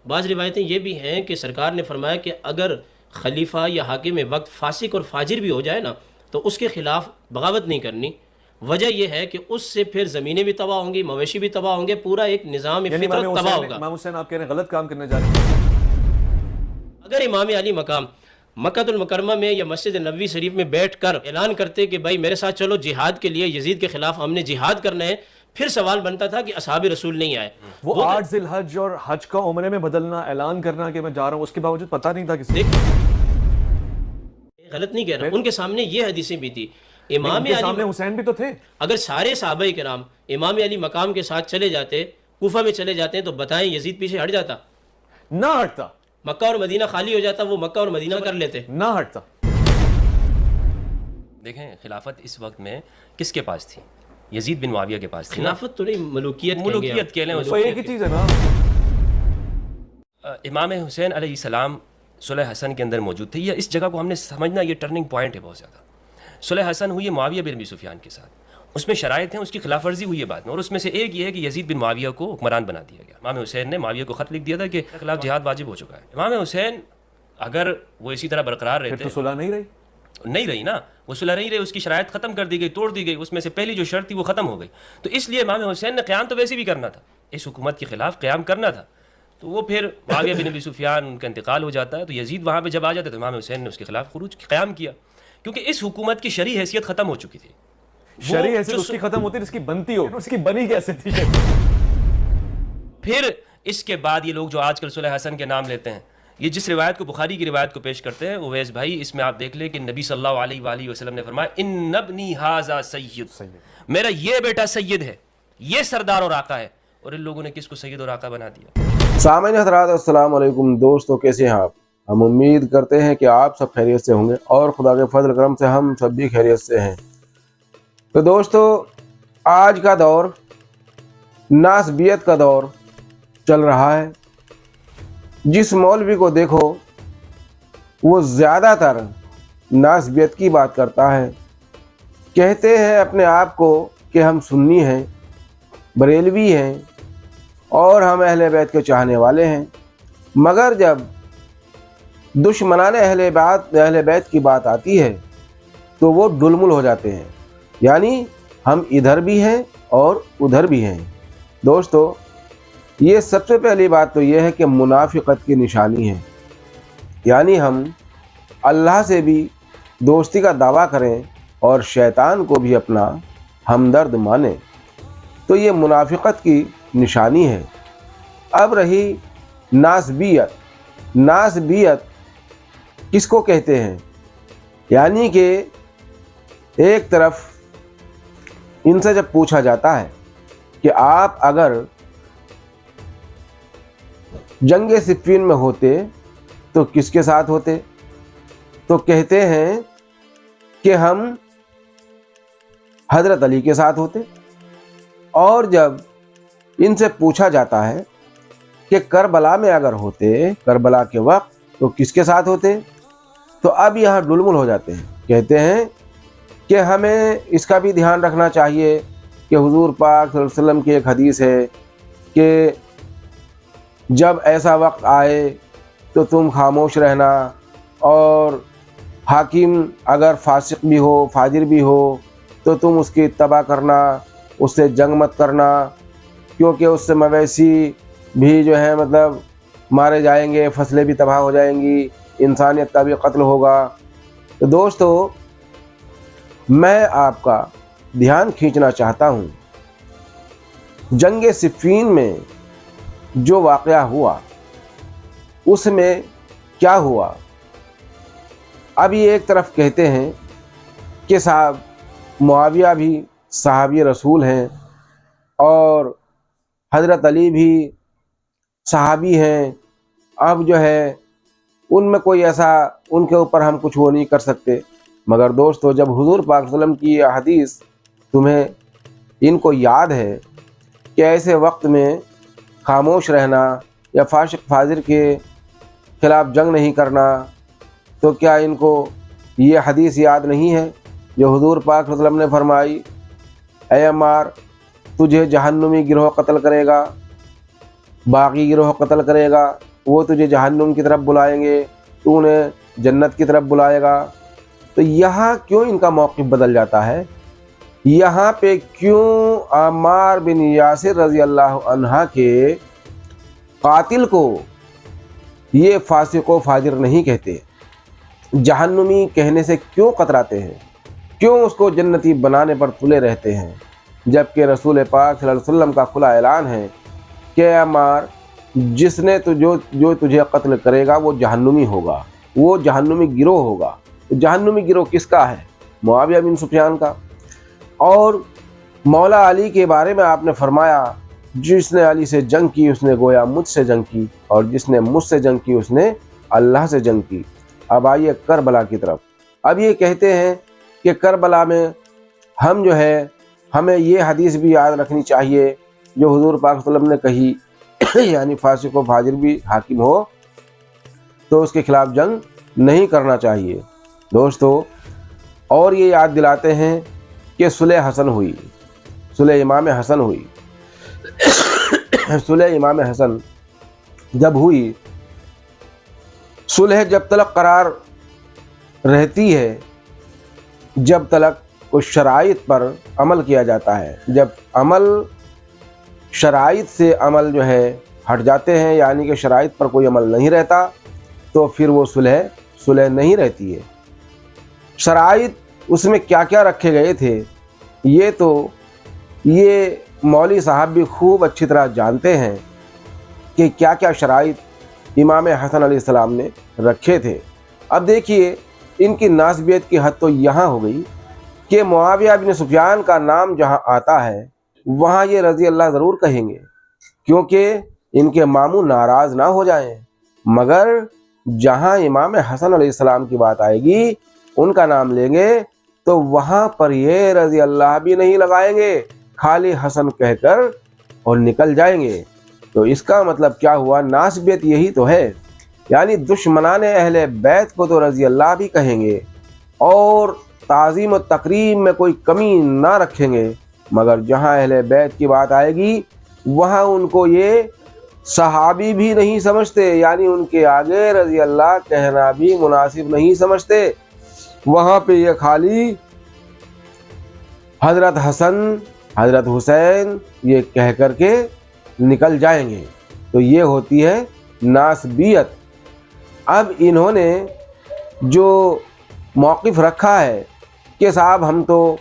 بعض روایتیں یہ بھی ہیں کہ سرکار نے فرمایا کہ اگر خلیفہ یا حاکم وقت فاسق اور فاجر بھی ہو جائے نا تو اس کے خلاف بغاوت نہیں کرنی. وجہ یہ ہے کہ اس سے پھر زمینیں بھی تباہ ہوں گی، مویشی بھی تباہ ہوں گے، پورا ایک نظام فطرت تباہ ہوگا. امام حسین آپ کہہ رہے ہیں غلط کام کرنے جا رہے ہیں. اگر امام علی مقام مکہ المکرمہ میں یا مسجد نبوی شریف میں بیٹھ کر اعلان کرتے کہ بھائی میرے ساتھ چلو جہاد کے لیے، یزید کے خلاف ہم نے جہاد کرنا ہے، پھر سوال بنتا تھا کہ اصحاب رسول نہیں آئے. وہ 8 ذی الحج اور حج کا عمرے میں بدلنا، اعلان کرنا کہ میں جا رہا ہوں، اس کے باوجود پتہ نہیں تھا کسی کو. غلط نہیں کہہ رہا، ان کے سامنے یہ حدیثیں بھی تھی. امام کے علی سامنے حسین بھی تو تھے. اگر سارے صحابہ کرام امام علی مقام کے ساتھ چلے جاتے، کوفہ میں چلے جاتے ہیں، تو بتائیں یزید پیچھے ہٹ جاتا؟ نہ ہٹتا. مکہ اور مدینہ خالی ہو جاتا، وہ مکہ اور مدینہ کر لیتے. نہ ہٹتا. دیکھیں خلافت اس وقت میں کس کے پاس تھی؟ یزید بن معاویہ کے پاس تھی. خلافت تو نہیں، ملوکیت کہہ لیں. تو ایک ہی چیز ہے نا. امام حسین علیہ السلام صلح حسن کے اندر موجود تھے. یہ اس جگہ کو ہم نے سمجھنا، یہ ٹرننگ پوائنٹ ہے بہت زیادہ. صلح حسن ہوئی ہے معاویہ بن ابی سفیان کے ساتھ، اس میں شرائط ہیں، اس کی خلاف ورزی ہوئی ہے بعد میں، اور اس میں سے ایک یہ ہے کہ یزید بن معاویہ کو حکمران بنا دیا گیا. امام حسین نے معاویہ کو خط لکھ دیا تھا کہ خلاف جہاد واجب ہو چکا ہے. امام حسین اگر وہ اسی طرح برقرار رہتے تو صلح نہیں رہی نا، وہ صلح نہیں رہی، اس کی شرائط ختم کر دی گئی، توڑ دی گئی. اس میں سے پہلی جو شرط تھی وہ ختم ہو گئی. تو اس لیے امام حسین نے قیام تو ویسے بھی کرنا تھا، اس حکومت کے خلاف قیام کرنا تھا. تو وہ پھر معاویہ بن ابی سفیان ان کا انتقال ہو جاتا ہے، تو یزید وہاں پہ جب آ جاتا ہے تو امام حسین نے اس کے خلاف خروج قیام کیا، کیونکہ اس حکومت کی شرعی حیثیت ختم ہو چکی تھی. شرعی حیثیت اس کی ختم ہوتی جس کی بنتی ہو، اس کی بنی کیسے تھی؟ پھر اس کے بعد یہ لوگ جو آج کل صلح حسن کے نام لیتے ہیں، یہ جس روایت کو بخاری کی روایت کو پیش کرتے ہیں اویس بھائی، اس میں آپ دیکھ لیں کہ نبی صلی اللہ علیہ وآلہ وسلم نے فرمایا ان ابنی ھذا سید، میرا یہ بیٹا سید ہے، یہ سردار اور آقا ہے. اور ان لوگوں نے کس کو سید اور آقا بنا دیا؟ سامعین حضرات السلام علیکم. دوستو کیسے ہیں آپ؟ ہم امید کرتے ہیں کہ آپ سب خیریت سے ہوں گے، اور خدا کے فضل کرم سے ہم سب بھی خیریت سے ہیں. تو دوستو آج کا دور ناسبیت کا دور چل رہا ہے. جس مولوی کو دیکھو وہ زیادہ تر ناسبیت کی بات کرتا ہے. کہتے ہیں اپنے آپ کو کہ ہم سنی ہیں، بریلوی ہیں، اور ہم اہل بیت کے چاہنے والے ہیں، مگر جب دشمنان اہل بیت کی بات آتی ہے تو وہ ڈلمل ہو جاتے ہیں. یعنی ہم ادھر بھی ہیں اور ادھر بھی ہیں. دوستو یہ سب سے پہلی بات تو یہ ہے کہ منافقت کی نشانی ہے. یعنی ہم اللہ سے بھی دوستی کا دعویٰ کریں اور شیطان کو بھی اپنا ہمدرد مانیں، تو یہ منافقت کی نشانی ہے. اب رہی ناسبیت. ناسبیت کس کو کہتے ہیں؟ یعنی کہ ایک طرف ان سے جب پوچھا جاتا ہے کہ آپ اگر جنگ صفین میں ہوتے تو کس کے ساتھ ہوتے، تو کہتے ہیں کہ ہم حضرت علی کے ساتھ ہوتے. اور جب ان سے پوچھا جاتا ہے کہ کربلا میں اگر ہوتے، کربلا کے وقت، تو کس کے ساتھ ہوتے، تو اب یہاں ڈلمل ہو جاتے ہیں. کہتے ہیں کہ ہمیں اس کا بھی دھیان رکھنا چاہیے کہ حضور پاک صلی اللہ علیہ وسلم کی ایک حدیث ہے کہ جب ایسا وقت آئے تو تم خاموش رہنا، اور حاکم اگر فاسق بھی ہو، فاجر بھی ہو، تو تم اس کی اتباع کرنا، اس سے جنگ مت کرنا، کیونکہ اس سے مویشی بھی جو ہے مطلب مارے جائیں گے، فصلیں بھی تباہ ہو جائیں گی، انسانیت کا بھی قتل ہوگا. تو دوستو میں آپ کا دھیان کھینچنا چاہتا ہوں، جنگ صفین میں جو واقعہ ہوا اس میں کیا ہوا. اب یہ ایک طرف کہتے ہیں کہ صاحب معاویہ بھی صحابی رسول ہیں اور حضرت علی بھی صحابی ہیں، اب جو ہے ان میں کوئی ایسا ان کے اوپر ہم کچھ وہ نہیں کر سکتے. مگر دوستو جب حضور پاک صلی اللہ علیہ وسلم کی یہ حدیث تمہیں ان کو یاد ہے کہ ایسے وقت میں خاموش رہنا یا فاسق فاجر کے خلاف جنگ نہیں کرنا، تو کیا ان کو یہ حدیث یاد نہیں ہے جو حضور پاک صلی اللہ علیہ وسلم نے فرمائی، اے عمار تجھے جہنمی گروہ قتل کرے گا. باقی گروہ قتل کرے گا، وہ تجھے جہنم کی طرف بلائیں گے، تو انہیں جنت کی طرف بلائے گا۔ تو یہاں کیوں ان کا موقف بدل جاتا ہے؟ یہاں پہ کیوں عمار بن یاسر رضی اللہ عنہ کے قاتل کو یہ فاسق و فاجر نہیں کہتے، جہنمی کہنے سے کیوں قطراتے ہیں، کیوں اس کو جنتی بنانے پر تلے رہتے ہیں، جبکہ رسول پاک صلی اللہ علیہ وسلم کا کھلا اعلان ہے کہ عمار جس نے جو تجھے قتل کرے گا وہ جہنمی ہوگا، وہ جہنمی گروہ ہوگا۔ جہنمی گروہ کس کا ہے؟ معاویہ بن سفیان کا۔ اور مولا علی کے بارے میں آپ نے فرمایا جس نے علی سے جنگ کی اس نے گویا مجھ سے جنگ کی، اور جس نے مجھ سے جنگ کی اس نے اللہ سے جنگ کی۔ اب آئیے کربلا کی طرف۔ اب یہ کہتے ہیں کہ کربلا میں ہم جو ہے ہمیں یہ حدیث بھی یاد رکھنی چاہیے جو حضور پاک صلی اللہ علیہ وسلم نے کہی، یعنی فاسق و فاجر بھی حاکم ہو تو اس کے خلاف جنگ نہیں کرنا چاہیے۔ دوستو، اور یہ یاد دلاتے ہیں کہ صلح حسن ہوئی، صلح امام حسن ہوئی۔ صلح امام حسن جب ہوئی، صلح جب تلک قرار رہتی ہے، جب تلک کچھ شرائط پر عمل کیا جاتا ہے، جب شرائط سے عمل جو ہے ہٹ جاتے ہیں، یعنی کہ شرائط پر کوئی عمل نہیں رہتا، تو پھر وہ صلح نہیں رہتی ہے۔ شرائط اس میں کیا کیا رکھے گئے تھے یہ مولوی صاحب بھی خوب اچھی طرح جانتے ہیں کہ کیا کیا شرائط امام حسن علیہ السلام نے رکھے تھے۔ اب دیکھیے ان کی ناسبیت کی حد تو یہاں ہو گئی کہ معاویہ بن سفیان کا نام جہاں آتا ہے وہاں یہ رضی اللہ ضرور کہیں گے، کیونکہ ان کے ماموں ناراض نہ ہو جائیں، مگر جہاں امام حسن علیہ السلام کی بات آئے گی ان کا نام لیں گے تو وہاں پر یہ رضی اللہ بھی نہیں لگائیں گے، خالی حسن کہہ کر اور نکل جائیں گے۔ تو اس کا مطلب کیا ہوا؟ ناسبیت یہی تو ہے، یعنی دشمنان اہل بیت کو تو رضی اللہ بھی کہیں گے اور تعظیم و تکریم میں کوئی کمی نہ رکھیں گے، مگر جہاں اہل بیت کی بات آئے گی وہاں ان کو یہ صحابی بھی نہیں سمجھتے، یعنی ان کے آگے رضی اللہ کہنا بھی مناسب نہیں سمجھتے۔ وہاں پہ یہ خالی حضرت حسن حضرت حسین یہ کہہ کر کے نکل جائیں گے۔ تو یہ ہوتی ہے ناسبیت۔ اب انہوں نے جو موقف رکھا ہے کہ صاحب ہم تو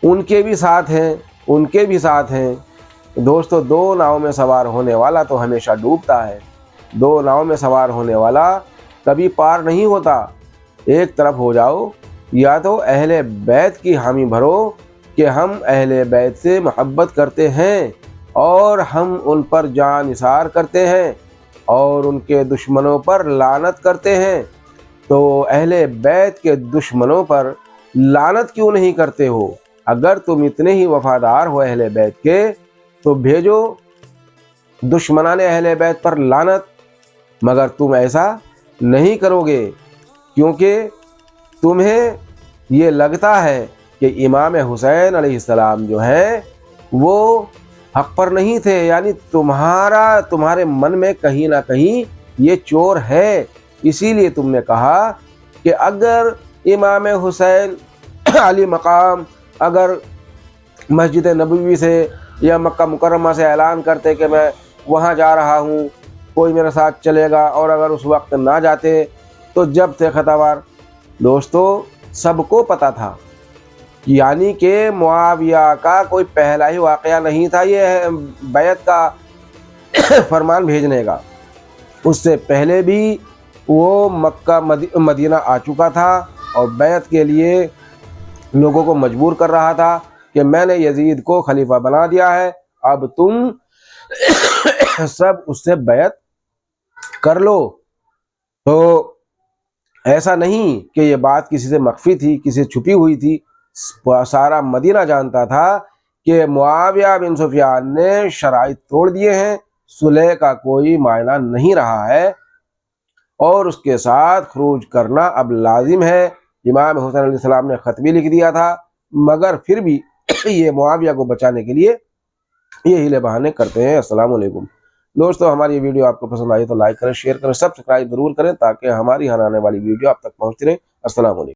ان کے بھی ساتھ ہیں ان کے بھی ساتھ ہیں، دوستو دو ناؤں میں سوار ہونے والا تو ہمیشہ ڈوبتا ہے، دو ناؤں میں سوار ہونے والا کبھی پار نہیں ہوتا۔ ایک طرف ہو جاؤ، یا تو اہل بیت کی حامی بھرو کہ ہم اہل بیت سے محبت کرتے ہیں اور ہم ان پر جان نثار کرتے ہیں اور ان کے دشمنوں پر لعنت کرتے ہیں۔ تو اہل بیت کے دشمنوں پر لعنت کیوں نہیں کرتے ہو؟ اگر تم اتنے ہی وفادار ہو اہل بیت کے تو بھیجو دشمنان اہل بیت پر لعنت، مگر تم ایسا نہیں کرو گے کیونکہ تمہیں یہ لگتا ہے کہ امام حسین علیہ السلام جو ہیں وہ حق پر نہیں تھے، یعنی تمہارے من میں کہیں نہ کہیں یہ چور ہے، اسی لیے تم نے کہا کہ اگر امام حسین علی مقام اگر مسجد نبوی سے یا مکہ مکرمہ سے اعلان کرتے کہ میں وہاں جا رہا ہوں، کوئی میرے ساتھ چلے گا، اور اگر اس وقت نہ جاتے تو جب تھے خطاوار۔ دوستو سب کو پتہ تھا، یعنی کہ معاویہ کا کوئی پہلا ہی واقعہ نہیں تھا یہ بیعت کا فرمان بھیجنے کا، اس سے پہلے بھی وہ مکہ مدینہ آ چکا تھا اور بیعت کے لیے لوگوں کو مجبور کر رہا تھا کہ میں نے یزید کو خلیفہ بنا دیا ہے، اب تم سب اس سے بیعت کر لو۔ تو ایسا نہیں کہ یہ بات کسی سے مخفی تھی، کسی سے چھپی ہوئی تھی، سارا مدینہ جانتا تھا کہ معاویہ بن سفیان نے شرائط توڑ دیے ہیں، صلح کا کوئی معنی نہیں رہا ہے اور اس کے ساتھ خروج کرنا اب لازم ہے۔ امام حسین علیہ السلام نے خط بھی لکھ دیا تھا، مگر پھر بھی یہ معاویہ کو بچانے کے لیے یہ ہیلے بہانے کرتے ہیں۔ السلام علیکم۔ دوستو ہماری یہ ویڈیو آپ کو پسند آئی تو لائک کریں، شیئر کریں، سبسکرائب ضرور کریں تاکہ ہماری ہر آنے والی ویڈیو آپ تک پہنچتی رہے۔ السلام علیکم۔